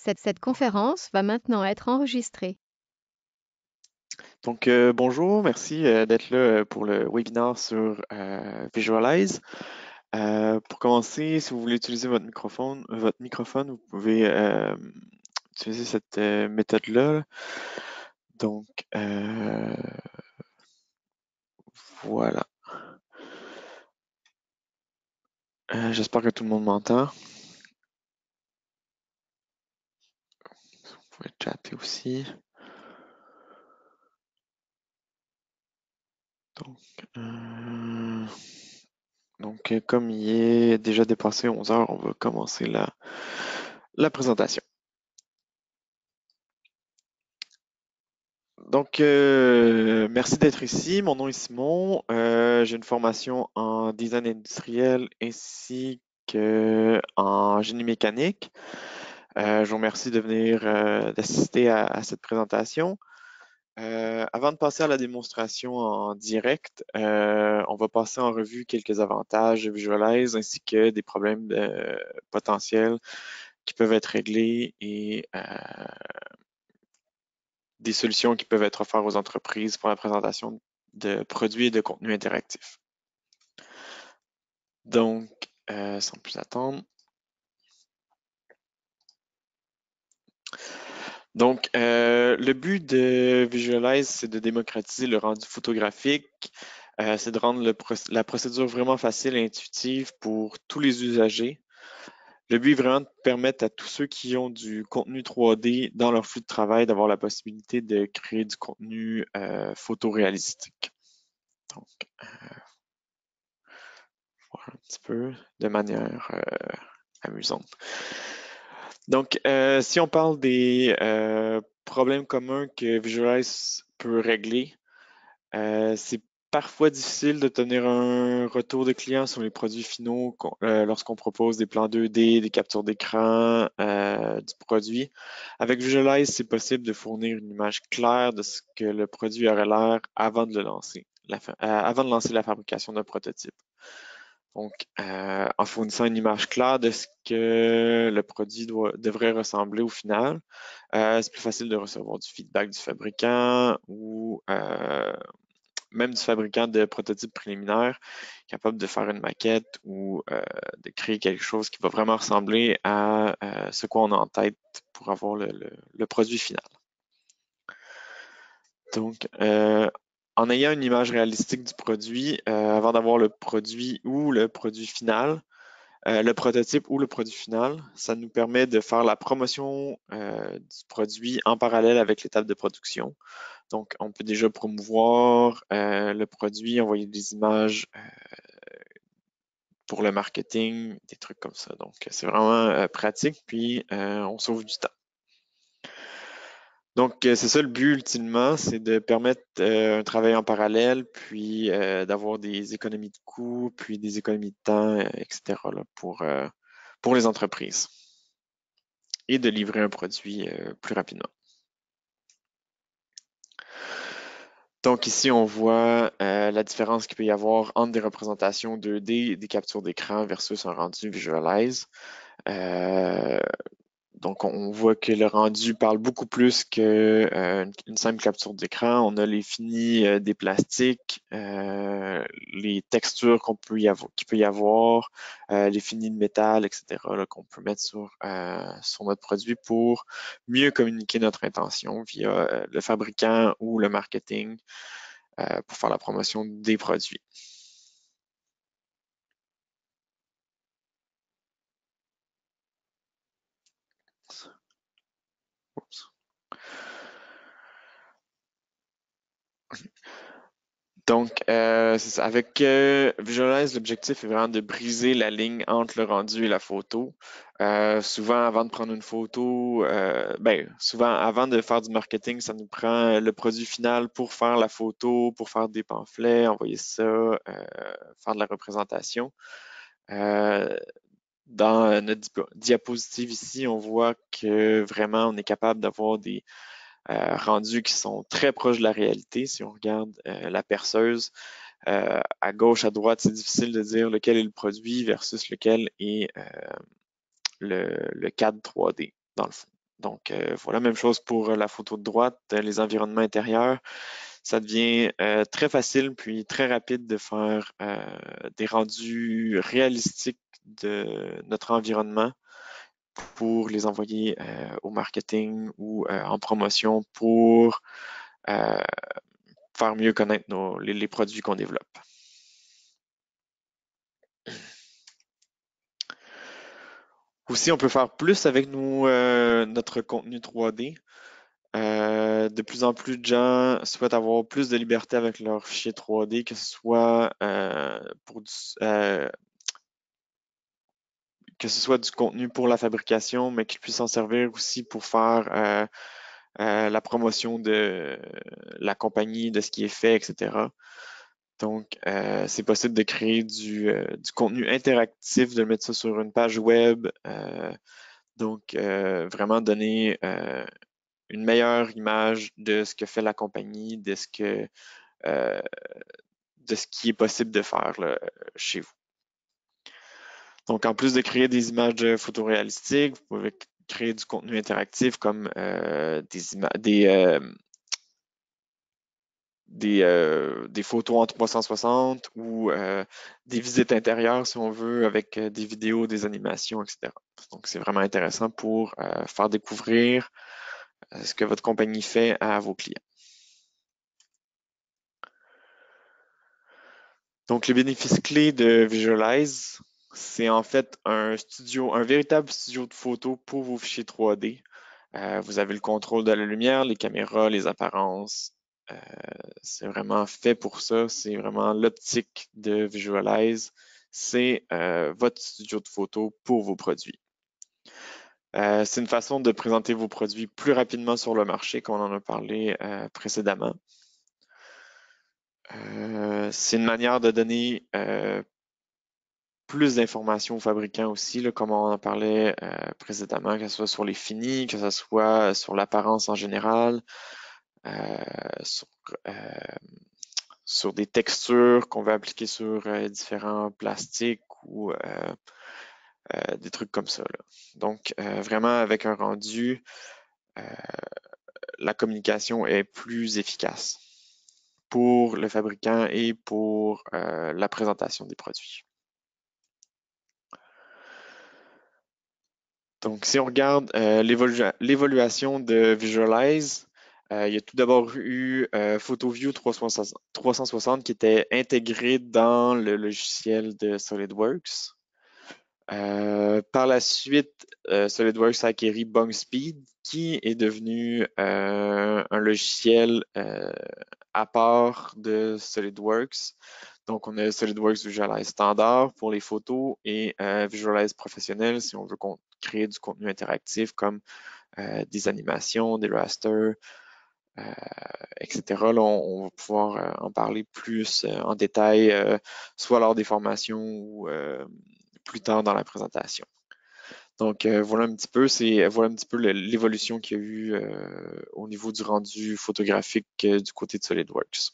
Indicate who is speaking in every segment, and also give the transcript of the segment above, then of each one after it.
Speaker 1: Cette conférence va maintenant être enregistrée.
Speaker 2: Donc, bonjour, merci d'être là pour le webinaire sur Visualize. Pour commencer, si vous voulez utiliser votre microphone, vous pouvez utiliser cette méthode-là. Donc, voilà. J'espère que tout le monde m'entend. Vous pouvez chatter aussi. Donc, comme il est déjà dépassé 11 heures, on va commencer la présentation. Donc, merci d'être ici. Mon nom est Simon. J'ai une formation en design industriel ainsi qu'en génie mécanique. Je vous remercie de venir d'assister à cette présentation. Avant de passer à la démonstration en direct, on va passer en revue quelques avantages de Visualize ainsi que des problèmes potentiels qui peuvent être réglés et des solutions qui peuvent être offertes aux entreprises pour la présentation de produits et de contenus interactifs. Donc, sans plus attendre. Donc, le but de Visualize, c'est de démocratiser le rendu photographique. C'est de rendre la procédure vraiment facile et intuitive pour tous les usagers. Le but est vraiment de permettre à tous ceux qui ont du contenu 3D dans leur flux de travail d'avoir la possibilité de créer du contenu photoréalistique. Donc, voilà un petit peu de manière amusante. Donc, si on parle des problèmes communs que Visualize peut régler, c'est parfois difficile de tenir un retour de client sur les produits finaux lorsqu'on propose des plans 2D, des captures d'écran du produit. Avec Visualize, c'est possible de fournir une image claire de ce que le produit aurait l'air avant de le lancer, avant de lancer la fabrication d'un prototype. Donc, en fournissant une image claire de ce que le produit devrait ressembler au final, c'est plus facile de recevoir du feedback du fabricant ou même du fabricant de prototypes préliminaires, capable de faire une maquette ou de créer quelque chose qui va vraiment ressembler à ce qu'on a en tête pour avoir le produit final. Donc, en ayant une image réalistique du produit, avant d'avoir le produit ou le produit final, le prototype ou le produit final, ça nous permet de faire la promotion du produit en parallèle avec l'étape de production. Donc, on peut déjà promouvoir le produit, envoyer des images pour le marketing, des trucs comme ça. Donc, c'est vraiment pratique, puis on sauve du temps. Donc, c'est ça le but ultimement, c'est de permettre un travail en parallèle, puis d'avoir des économies de coûts, puis des économies de temps, etc. là, pour les entreprises et de livrer un produit plus rapidement. Donc ici, on voit la différence qu'il peut y avoir entre des représentations 2D et des captures d'écran versus un rendu Visualize. Donc on voit que le rendu parle beaucoup plus qu'une simple capture d'écran. On a les finis des plastiques, les textures qu'il peut y avoir, les finis de métal, etc. là, qu'on peut mettre sur notre produit pour mieux communiquer notre intention via le fabricant ou le marketing pour faire la promotion des produits. Oups. Donc, c'est ça. Avec Visualize, l'objectif est vraiment de briser la ligne entre le rendu et la photo. Souvent, avant de prendre une photo, souvent, avant de faire du marketing, ça nous prend le produit final pour faire la photo, pour faire des pamphlets, envoyer ça, faire de la représentation. Dans notre diapositive ici, on voit que vraiment, on est capable d'avoir des rendus qui sont très proches de la réalité. Si on regarde la perceuse, à gauche, à droite, c'est difficile de dire lequel est le produit versus lequel est le cadre 3D, dans le fond. Donc voilà, même chose pour la photo de droite, les environnements intérieurs. Ça devient très facile puis très rapide de faire des rendus réalistiques de notre environnement pour les envoyer au marketing ou en promotion pour faire mieux connaître les produits qu'on développe. Aussi, on peut faire plus avec notre contenu 3D. De plus en plus de gens souhaitent avoir plus de liberté avec leurs fichiers 3D, que ce soit que ce soit du contenu pour la fabrication, mais qu'ils puissent s'en servir aussi pour faire la promotion de la compagnie, de ce qui est fait, etc. Donc, c'est possible de créer du contenu interactif, de mettre ça sur une page web. Donc, vraiment donner une meilleure image de ce que fait la compagnie, euh, de ce qui est possible de faire là, chez vous. Donc, en plus de créer des images photoréalistiques, vous pouvez créer du contenu interactif comme des photos en 360 ou des visites intérieures, si on veut, avec des vidéos, des animations, etc. Donc, c'est vraiment intéressant pour faire découvrir ce que votre compagnie fait à vos clients. Donc, les bénéfices clés de Visualize, c'est en fait un véritable studio de photos pour vos fichiers 3D. Vous avez le contrôle de la lumière, les caméras, les apparences. C'est vraiment fait pour ça. C'est vraiment l'optique de Visualize. C'est votre studio de photos pour vos produits. C'est une façon de présenter vos produits plus rapidement sur le marché, comme on en a parlé précédemment. C'est une manière de donner plus d'informations aux fabricants aussi, là, comme on en parlait précédemment, que ce soit sur les finis, que ce soit sur l'apparence en général, sur, sur des textures qu'on veut appliquer sur différents plastiques ou des trucs comme ça, là. Donc, vraiment, avec un rendu, la communication est plus efficace pour le fabricant et pour la présentation des produits. Donc, si on regarde l'évaluation de Visualize, il y a tout d'abord eu PhotoView 360 qui était intégré dans le logiciel de SolidWorks. Par la suite, SolidWorks a acquis BungSpeed, qui est devenu un logiciel à part de SolidWorks. Donc, on a SolidWorks Visualize standard pour les photos et Visualize professionnel si on veut créer du contenu interactif comme des animations, des rasters, etc. Là, on va pouvoir en parler plus en détail, soit lors des formations ou plus tard dans la présentation. Donc, voilà un petit peu, l'évolution qu'il y a eu au niveau du rendu photographique du côté de SolidWorks.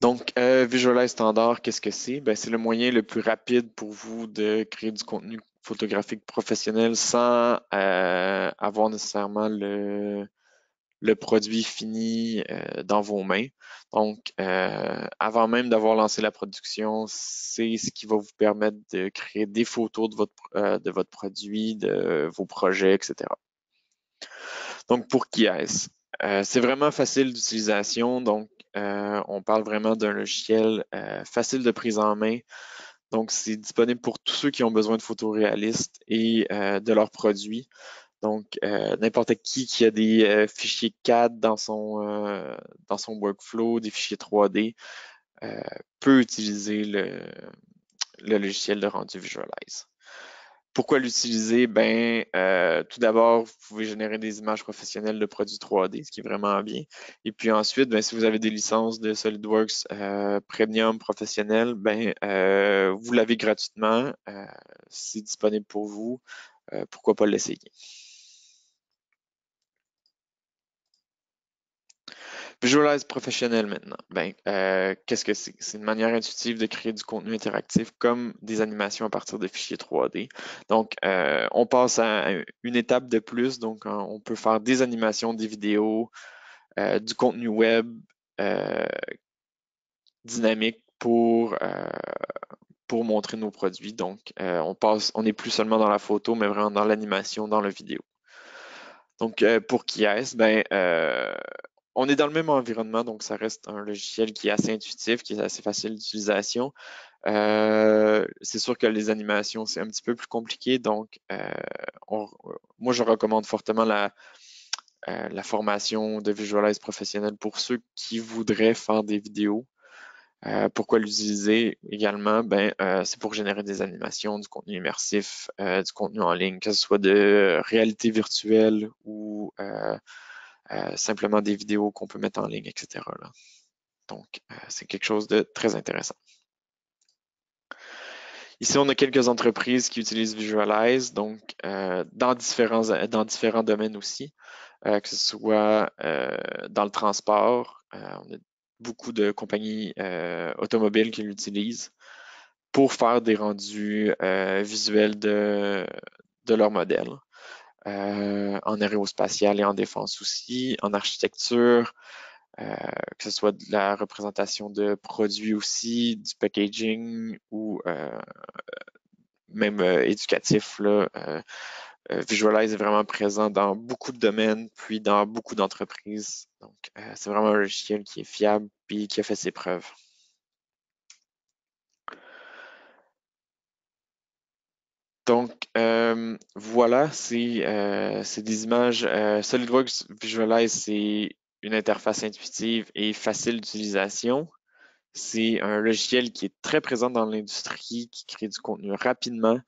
Speaker 2: Donc, Visualize Standard, qu'est-ce que c'est? Ben, c'est le moyen le plus rapide pour vous de créer du contenu photographique professionnel sans avoir nécessairement le produit fini dans vos mains. Donc, avant même d'avoir lancé la production, c'est ce qui va vous permettre de créer des photos de votre produit, de vos projets, etc. Donc, pour qui est-ce? C'est vraiment facile d'utilisation. Donc, on parle vraiment d'un logiciel facile de prise en main. Donc, c'est disponible pour tous ceux qui ont besoin de photos réalistes et de leurs produits. Donc, n'importe qui a des fichiers CAD dans son workflow, des fichiers 3D, peut utiliser le logiciel de rendu Visualize. Pourquoi l'utiliser? Ben, tout d'abord, vous pouvez générer des images professionnelles de produits 3D, ce qui est vraiment bien. Et puis ensuite, ben, si vous avez des licences de SolidWorks Premium professionnel, ben, vous l'avez gratuitement. C'est disponible pour vous. Pourquoi pas l'essayer? Visualize professionnel maintenant. Ben, qu'est-ce que c'est? C'est une manière intuitive de créer du contenu interactif comme des animations à partir de fichiers 3D. Donc, on passe à une étape de plus. Donc, on peut faire des animations, des vidéos, du contenu web euh, dynamique pour montrer nos produits. Donc, on n'est plus seulement dans la photo, mais vraiment dans l'animation, dans la vidéo. Donc, pour Kies, ben, on est dans le même environnement, donc ça reste un logiciel qui est assez intuitif, qui est assez facile d'utilisation. C'est sûr que les animations, c'est un petit peu plus compliqué, donc moi, je recommande fortement la formation de Visualize professionnel pour ceux qui voudraient faire des vidéos. Pourquoi l'utiliser également? Ben, c'est pour générer des animations, du contenu immersif, du contenu en ligne, que ce soit de réalité virtuelle ou simplement des vidéos qu'on peut mettre en ligne, etc. là. Donc, c'est quelque chose de très intéressant. Ici, on a quelques entreprises qui utilisent Visualize, donc dans différents domaines aussi, que ce soit dans le transport, on a beaucoup de compagnies automobiles qui l'utilisent pour faire des rendus visuels de leur modèle. En aérospatial et en défense aussi, en architecture, que ce soit de la représentation de produits aussi, du packaging ou même éducatif. Là, Visualize est vraiment présent dans beaucoup de domaines, puis dans beaucoup d'entreprises. Donc, c'est vraiment un logiciel qui est fiable puis qui a fait ses preuves. Donc, voilà, c'est des images. SolidWorks Visualize, c'est une interface intuitive et facile d'utilisation. C'est un logiciel qui est très présent dans l'industrie, qui crée du contenu rapidement.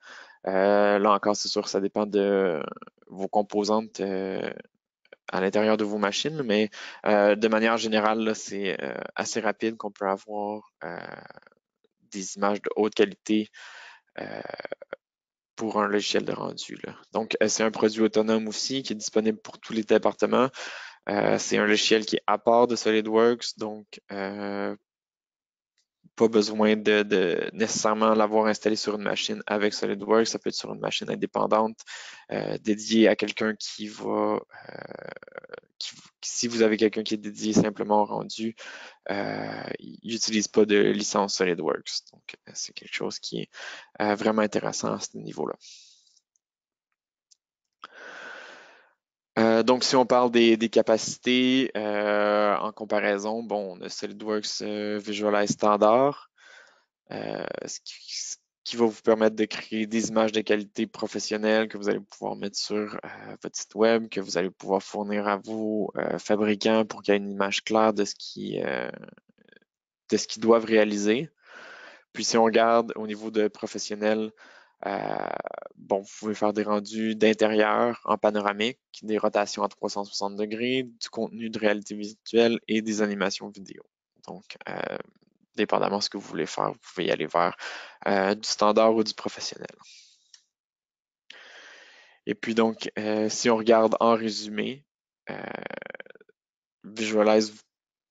Speaker 2: Là encore, c'est sûr, ça dépend de vos composantes à l'intérieur de vos machines, mais de manière générale, c'est assez rapide qu'on peut avoir des images de haute qualité pour un logiciel de rendu. Là. Donc, c'est un produit autonome aussi qui est disponible pour tous les départements. C'est un logiciel qui est à part de SolidWorks, donc pas besoin de nécessairement l'avoir installé sur une machine avec SolidWorks. Ça peut être sur une machine indépendante dédiée à quelqu'un qui va, si vous avez quelqu'un qui est dédié simplement au rendu, il n'utilise pas de licence SolidWorks. Donc, c'est quelque chose qui est vraiment intéressant à ce niveau-là. Donc, si on parle des capacités en comparaison, bon, on a SolidWorks Visualize Standard, ce qui va vous permettre de créer des images de qualité professionnelle que vous allez pouvoir mettre sur votre site web, que vous allez pouvoir fournir à vos fabricants pour qu'il y ait une image claire de ce qu'ils doivent réaliser. Puis si on regarde au niveau de professionnel, bon, vous pouvez faire des rendus d'intérieur en panoramique, des rotations à 360 degrés, du contenu de réalité virtuelle et des animations vidéo. Donc, dépendamment de ce que vous voulez faire, vous pouvez y aller vers du standard ou du professionnel. Et puis donc, si on regarde en résumé, Visualize vous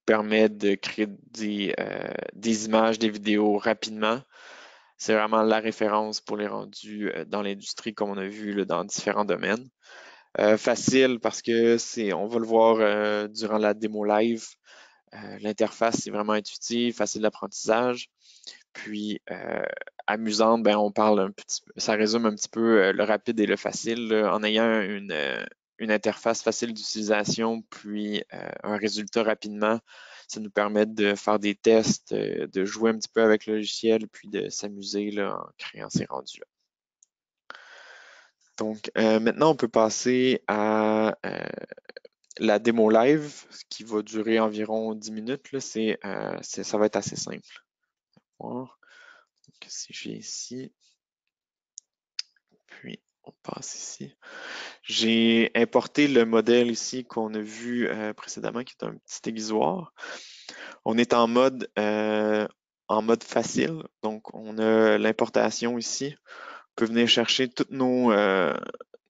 Speaker 2: permet de créer des images, des vidéos rapidement. C'est vraiment la référence pour les rendus dans l'industrie, comme on a vu là, dans différents domaines. Facile parce que on va le voir durant la démo live. L'interface est vraiment intuitive, facile d'apprentissage. Puis amusante, ben on parle un petit peu, ça résume un petit peu le rapide et le facile là, en ayant une interface facile d'utilisation, puis un résultat rapidement. Ça nous permet de faire des tests, de jouer un petit peu avec le logiciel, puis de s'amuser là, en créant ces rendus-là. Donc maintenant, on peut passer à la démo live, qui va durer environ 10 minutes. Là, ça va être assez simple. Donc, si j'ai ici, puis on passe ici. J'ai importé le modèle ici qu'on a vu précédemment, qui est un petit aiguisoir. On est en mode facile, donc on a l'importation ici. On peut venir chercher toutes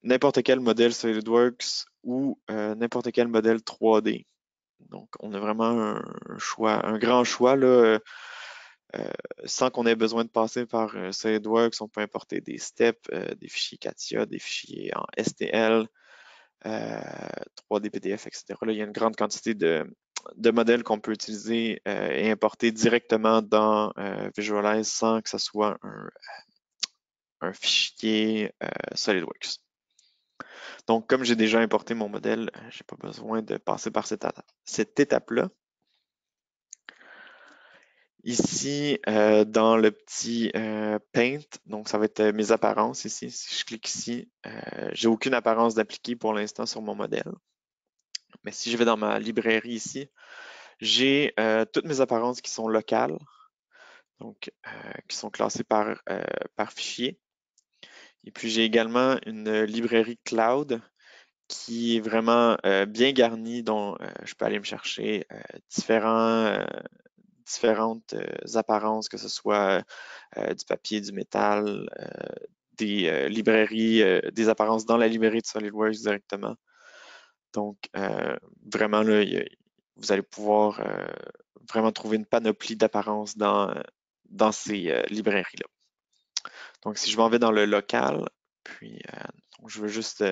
Speaker 2: n'importe quel modèle SolidWorks ou n'importe quel modèle 3D. Donc, on a vraiment un grand choix là, sans qu'on ait besoin de passer par SolidWorks. On peut importer des steps, des fichiers CATIA, des fichiers en STL, 3D PDF, etc. Là, il y a une grande quantité de modèles qu'on peut utiliser et importer directement dans Visualize sans que ce soit un fichier SolidWorks. Donc, comme j'ai déjà importé mon modèle, je n'ai pas besoin de passer par cette étape-là. Ici, dans le petit Paint, donc ça va être mes apparences ici. Si je clique ici, j'ai aucune apparence d'appliquer pour l'instant sur mon modèle. Mais si je vais dans ma librairie ici, j'ai toutes mes apparences qui sont locales, donc qui sont classées par fichier. Et puis j'ai également une librairie cloud qui est vraiment bien garnie, dont je peux aller me chercher différentes apparences, que ce soit du papier, du métal, des librairies, des apparences dans la librairie de SolidWorks directement. Donc, vraiment, là, vous allez pouvoir vraiment trouver une panoplie d'apparences dans ces librairies-là. Donc, si je m'en vais dans le local, puis donc je veux juste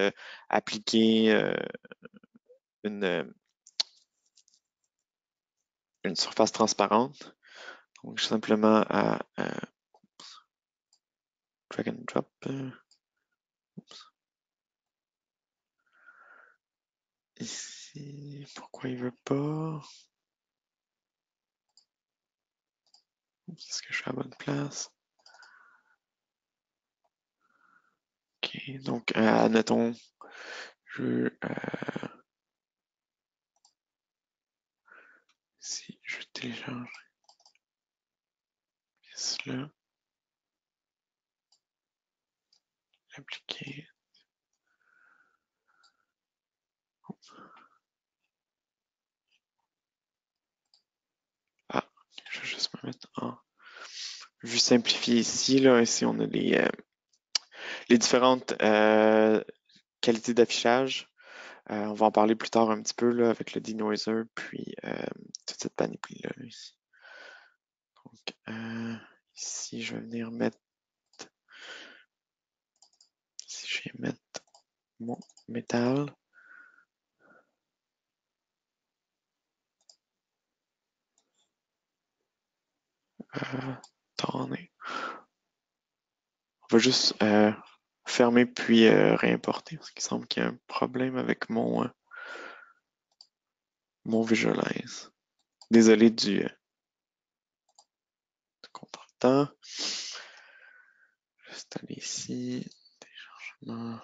Speaker 2: appliquer une surface transparente. Donc, j'ai simplement à drag and drop. Ici, pourquoi il veut pas? Est-ce que je suis à la bonne place? Ok, donc admettons, si je télécharge cela, l'appliquer. Ah, je vais juste me mettre en vue simplifiée ici. Là, ici, on a les différentes qualités d'affichage. On va en parler plus tard un petit peu là, avec le denoiser, puis toute cette panoplie-là. Là, ici. Donc, ici, je vais venir mettre. Si je vais mettre mon métal. Attendez. On va juste fermer puis réimporter parce qu'il semble qu'il y a un problème avec mon Visualize. Désolé du contretemps. Juste aller ici. Téléchargement.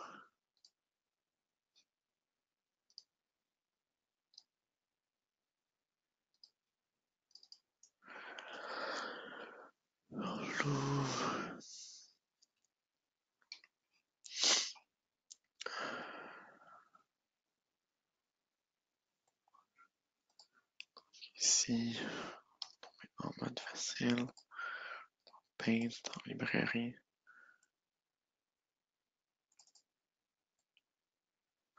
Speaker 2: On l'ouvre. Ici, en mode facile. Paint, en librairie.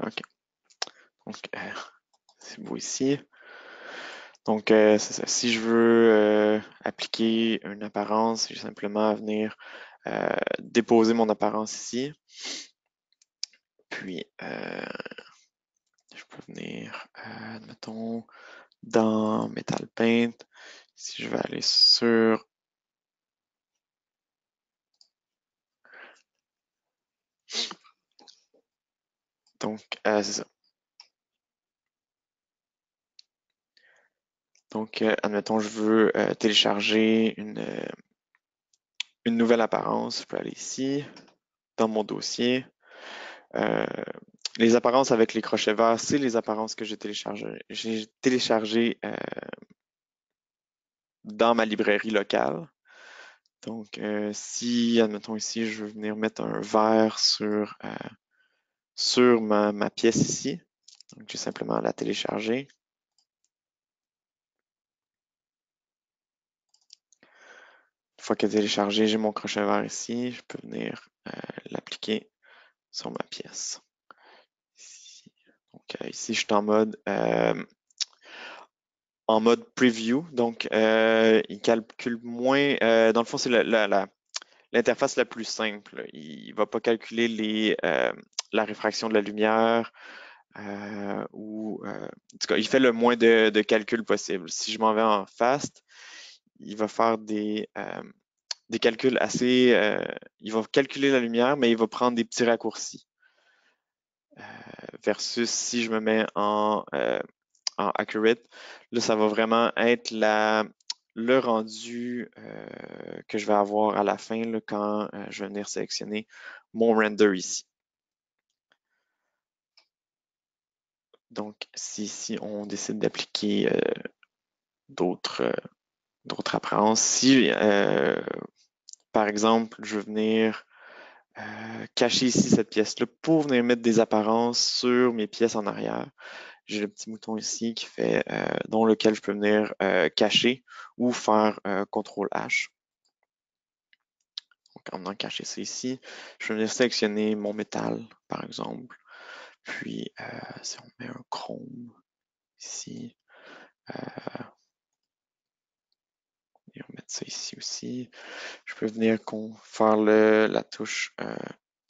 Speaker 2: OK. Donc, c'est beau ici. Donc, c'est ça. Si je veux appliquer une apparence, j'ai simplement à venir déposer mon apparence ici. Puis, je peux venir, admettons, dans Metal Paint. Si je vais aller sur donc, c'est ça. Donc, admettons, je veux télécharger une nouvelle apparence. Je peux aller ici, dans mon dossier. Les apparences avec les crochets verts, c'est les apparences que j'ai téléchargées. J'ai téléchargé dans ma librairie locale. Donc, si, admettons ici, je veux venir mettre un vert sur ma pièce ici, donc j'ai simplement à la télécharger. Une fois qu'elle est téléchargée, j'ai mon crochet vert ici. Je peux venir l'appliquer sur ma pièce. Ici. Donc, ici, je suis en mode en mode preview. Donc, il calcule moins. Dans le fond, c'est l'interface la plus simple. Il ne va pas calculer la réfraction de la lumière en tout cas, il fait le moins de calculs possible. Si je m'en vais en fast, il va faire des calculs assez. Il va calculer la lumière, mais il va prendre des petits raccourcis. Versus si je me mets en accurate, là, ça va vraiment être le rendu que je vais avoir à la fin là, quand je vais venir sélectionner mon render ici. Donc, si on décide d'appliquer d'autres apparences, si par exemple, je veux venir cacher ici cette pièce-là pour venir mettre des apparences sur mes pièces en arrière, j'ai le petit mouton ici qui fait, dans lequel je peux venir cacher ou faire CTRL-H. Donc, en venant cacher ça ici, je vais venir sélectionner mon métal, par exemple. Puis, si on met un chrome ici, et on met ça ici aussi, je peux venir faire la touche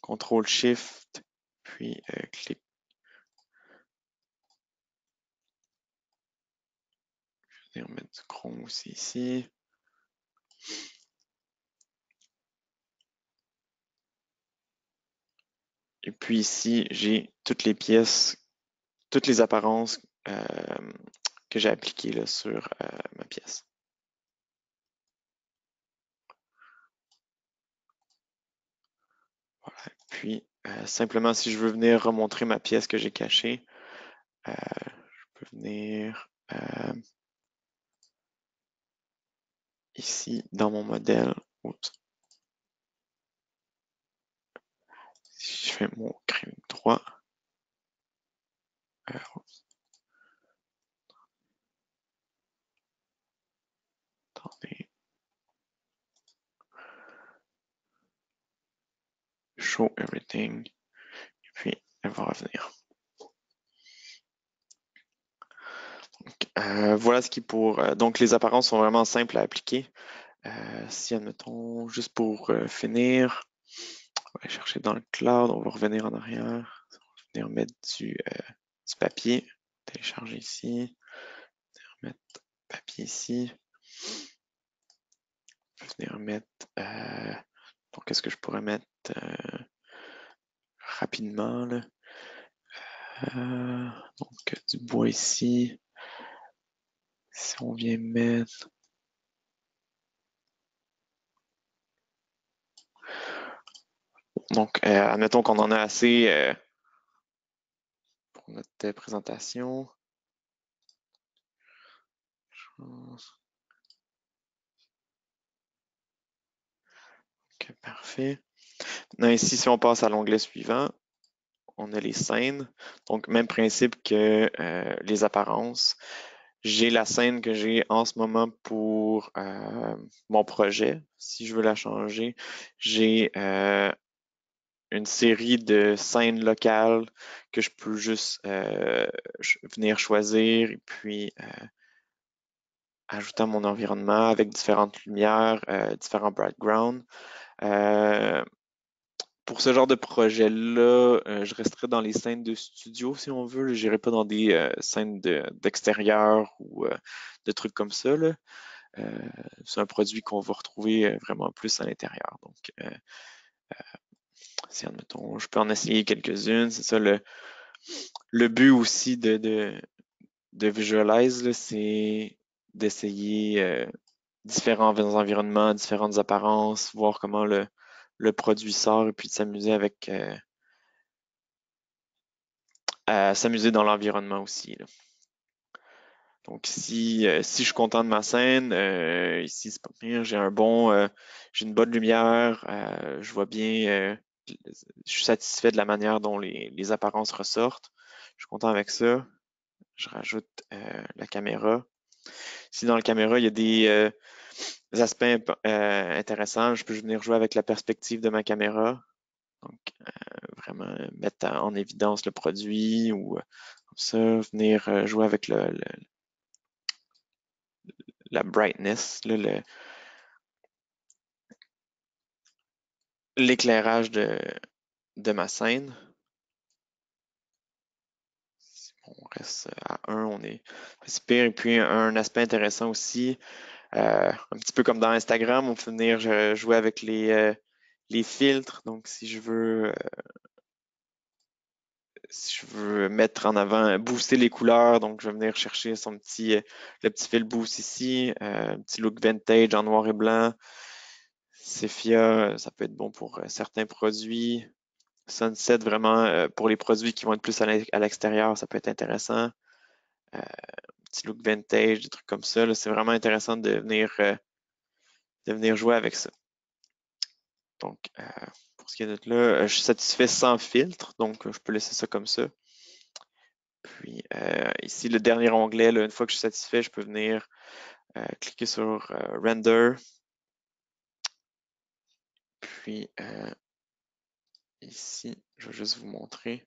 Speaker 2: CTRL-SHIFT, puis clic. Je vais venir mettre du chrome aussi ici. Et puis ici, j'ai toutes les pièces, toutes les apparences que j'ai appliquées là, sur ma pièce. Voilà. Puis, simplement, si je veux venir remontrer ma pièce que j'ai cachée, je peux venir ici dans mon modèle. Oups. Si je fais mon crème droit, attendez, show everything, et puis elle va revenir. Donc, voilà ce qui pour. Donc, les apparences sont vraiment simples à appliquer. Si, admettons, juste pour finir, on va aller chercher dans le cloud, on va revenir en arrière, on va venir mettre du papier, télécharger ici, mettre papier ici, on va venir mettre, donc qu'est-ce que je pourrais mettre rapidement là? Donc du bois ici, si on vient mettre, donc admettons qu'on en a assez pour notre présentation. Ok, parfait. Maintenant, ici, si on passe à l'onglet suivant, on a les scènes. Donc, même principe que les apparences. J'ai la scène que j'ai en ce moment pour mon projet. Si je veux la changer, j'ai une série de scènes locales que je peux juste venir choisir et puis ajouter à mon environnement avec différentes lumières, différents backgrounds. Pour ce genre de projet-là, je resterai dans les scènes de studio si on veut. Je n'irai pas dans des scènes d'extérieur ou de trucs comme ça, là. C'est un produit qu'on va retrouver vraiment plus à l'intérieur. Donc, si admettons, je peux en essayer quelques-unes. C'est ça le but aussi de Visualize, c'est d'essayer différents environnements, différentes apparences, voir comment le produit sort et puis de s'amuser à s'amuser dans l'environnement aussi, là. Donc si je suis content de ma scène, ici c'est pas pire, j'ai une bonne lumière, je vois bien, je suis satisfait de la manière dont les apparences ressortent. Je suis content avec ça. Je rajoute la caméra. Si dans la caméra, il y a des aspects intéressants, je peux venir jouer avec la perspective de ma caméra. Donc, vraiment mettre en évidence le produit ou comme ça, venir jouer avec la brightness, l'éclairage de ma scène. Si on reste à 1, on est pas si pire. Et puis un aspect intéressant aussi, un petit peu comme dans Instagram, on peut venir jouer avec les filtres. Donc si je veux mettre en avant, booster les couleurs, donc je vais venir chercher le petit fil boost ici, un petit look vintage en noir et blanc. Sepia, ça peut être bon pour certains produits. Sunset, vraiment, pour les produits qui vont être plus à l'extérieur, ça peut être intéressant. Petit look vintage, des trucs comme ça, c'est vraiment intéressant de venir jouer avec ça. Donc, pour ce qui est de là, je suis satisfait sans filtre, donc je peux laisser ça comme ça. Puis ici, le dernier onglet, là, une fois que je suis satisfait, je peux venir cliquer sur Render. Puis ici, je vais juste vous montrer.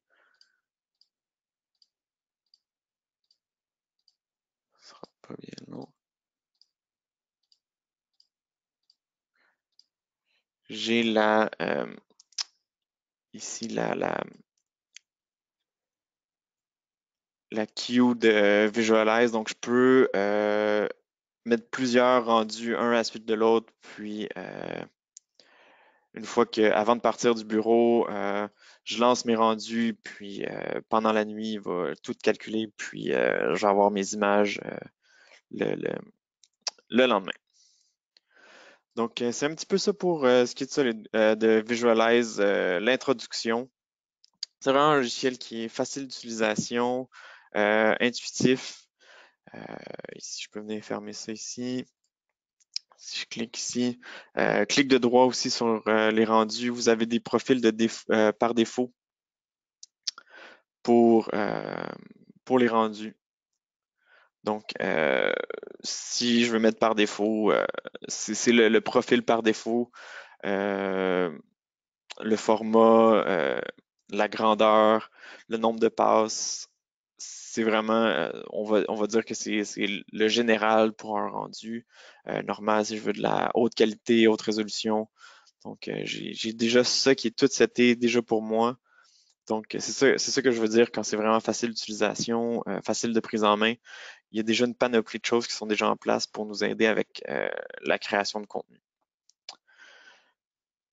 Speaker 2: Ce sera pas bien long. J'ai ici la queue de Visualize, donc je peux mettre plusieurs rendus un à la suite de l'autre, puis une fois avant de partir du bureau, je lance mes rendus, puis pendant la nuit, il va tout calculer, puis je vais avoir mes images le lendemain. Donc, c'est un petit peu ça pour ce qui est de ça, de Visualize, l'introduction. C'est vraiment un logiciel qui est facile d'utilisation, intuitif. Ici, je peux venir fermer ça ici. Si je clique ici, clic de droit aussi sur les rendus, vous avez des profils par défaut pour les rendus. Donc, si je veux mettre par défaut, c'est le profil par défaut, le format, la grandeur, le nombre de passes. C'est vraiment, on va dire que c'est le général pour un rendu. Normal, si je veux de la haute qualité, haute résolution. Donc, j'ai déjà ça qui est tout seté déjà pour moi. Donc, c'est ça que je veux dire quand c'est vraiment facile d'utilisation, facile de prise en main. Il y a déjà une panoplie de choses qui sont déjà en place pour nous aider avec la création de contenu.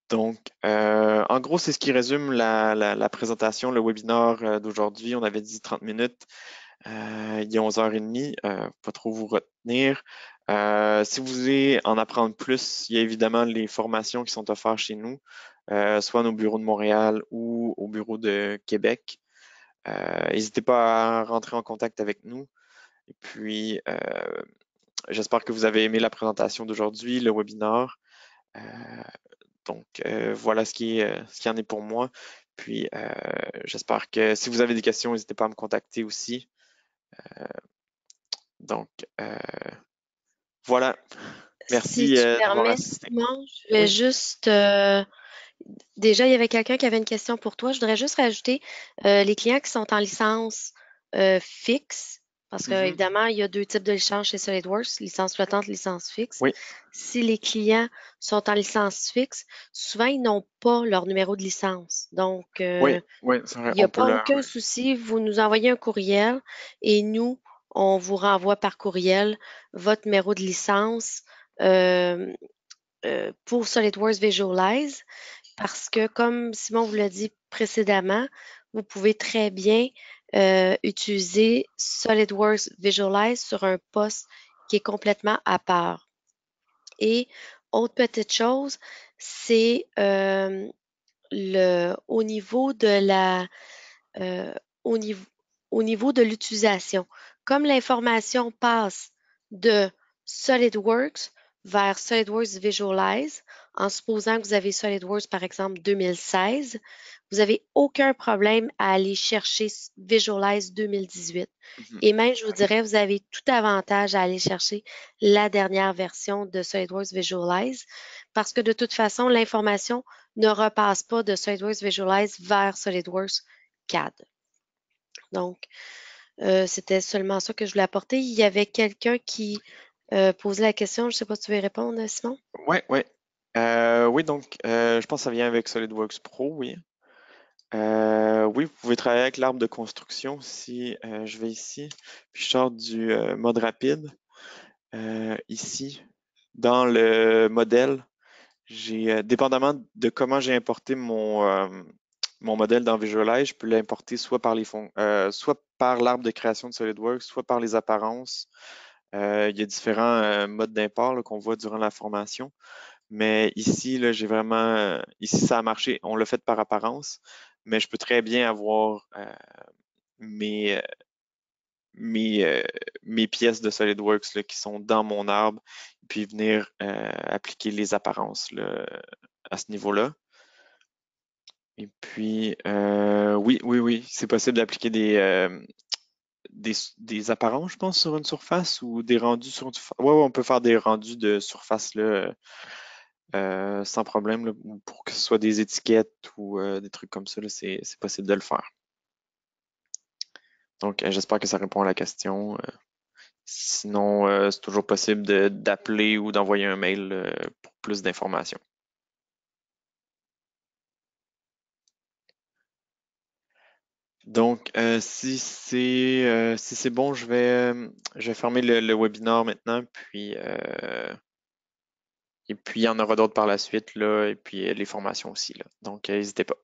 Speaker 2: Donc, en gros, c'est ce qui résume la présentation, le webinaire d'aujourd'hui. On avait dit 30 minutes. Il est 11h30, pas trop vous retenir. Si vous voulez en apprendre plus, il y a évidemment les formations qui sont offertes chez nous, soit nos bureaux de Montréal ou au bureau de Québec. N'hésitez pas à rentrer en contact avec nous. Et puis, j'espère que vous avez aimé la présentation d'aujourd'hui, le webinaire. Donc, voilà ce qui en est pour moi. Puis, j'espère que si vous avez des questions, n'hésitez pas à me contacter aussi. Donc, voilà.
Speaker 3: Si
Speaker 2: Merci
Speaker 3: tu
Speaker 2: d'avoir
Speaker 3: permets,
Speaker 2: assisté.
Speaker 3: Simon, je vais
Speaker 2: Oui.
Speaker 3: juste déjà, il y avait quelqu'un qui avait une question pour toi. Je voudrais juste rajouter les clients qui sont en licence fixe, parce
Speaker 2: Mhm.
Speaker 3: qu'évidemment, il y a deux types de licences chez SolidWorks, licence flottante, licence fixe.
Speaker 2: Oui.
Speaker 3: Si les clients sont en licence fixe, souvent, ils n'ont pas leur numéro de licence. Donc,
Speaker 2: Oui, c'est vrai,
Speaker 3: il n'y a
Speaker 2: on peut
Speaker 3: pas aucun souci. Vous nous envoyez un courriel et nous, on vous renvoie par courriel votre numéro de licence euh, pour SolidWorks Visualize parce que, comme Simon vous l'a dit précédemment, vous pouvez très bien utiliser SolidWorks Visualize sur un poste qui est complètement à part. Et autre petite chose, c'est au niveau de euh, au niveau, au niveau de l'utilisation. Comme l'information passe de SolidWorks vers SolidWorks Visualize, en supposant que vous avez SolidWorks, par exemple, 2016, vous n'avez aucun problème à aller chercher Visualize 2018.
Speaker 2: Mhm.
Speaker 3: Et même, je vous dirais, vous avez tout avantage à aller chercher la dernière version de SolidWorks Visualize parce que de toute façon, l'information ne repasse pas de SolidWorks Visualize vers SolidWorks CAD. Donc, c'était seulement ça que je voulais apporter. Il y avait quelqu'un qui poser la question. Je ne sais pas si tu veux y répondre, Simon.
Speaker 2: Ouais, ouais. Oui, donc je pense que ça vient avec SolidWorks Pro, oui. Oui, vous pouvez travailler avec l'arbre de construction si je vais ici, puis je sors du mode rapide. Ici, dans le modèle, j'ai, dépendamment de comment j'ai importé mon modèle dans Visualize, je peux l'importer soit par l'arbre de création de SolidWorks, soit par les apparences. Il y a différents modes d'import là, qu'on voit durant la formation. Mais ici, là, j'ai vraiment. Ici, ça a marché. On l'a fait par apparence, mais je peux très bien avoir mes, euh, mes, euh, mes pièces de SolidWorks là, qui sont dans mon arbre, puis venir appliquer les apparences là, à ce niveau-là. Et puis, oui, oui, oui, c'est possible d'appliquer des apparences, je pense, sur une surface ou des rendus sur une surface. Ouais, ouais, on peut faire des rendus de surface là, sans problème, là, ou pour que ce soit des étiquettes ou des trucs comme ça, là, c'est possible de le faire. Donc, j'espère que ça répond à la question. Sinon, c'est toujours possible d'appeler ou d'envoyer un mail pour plus d'informations. Donc, si c'est bon, je vais fermer le webinaire maintenant, et puis il y en aura d'autres par la suite là, et puis les formations aussi là. Donc, n'hésitez pas.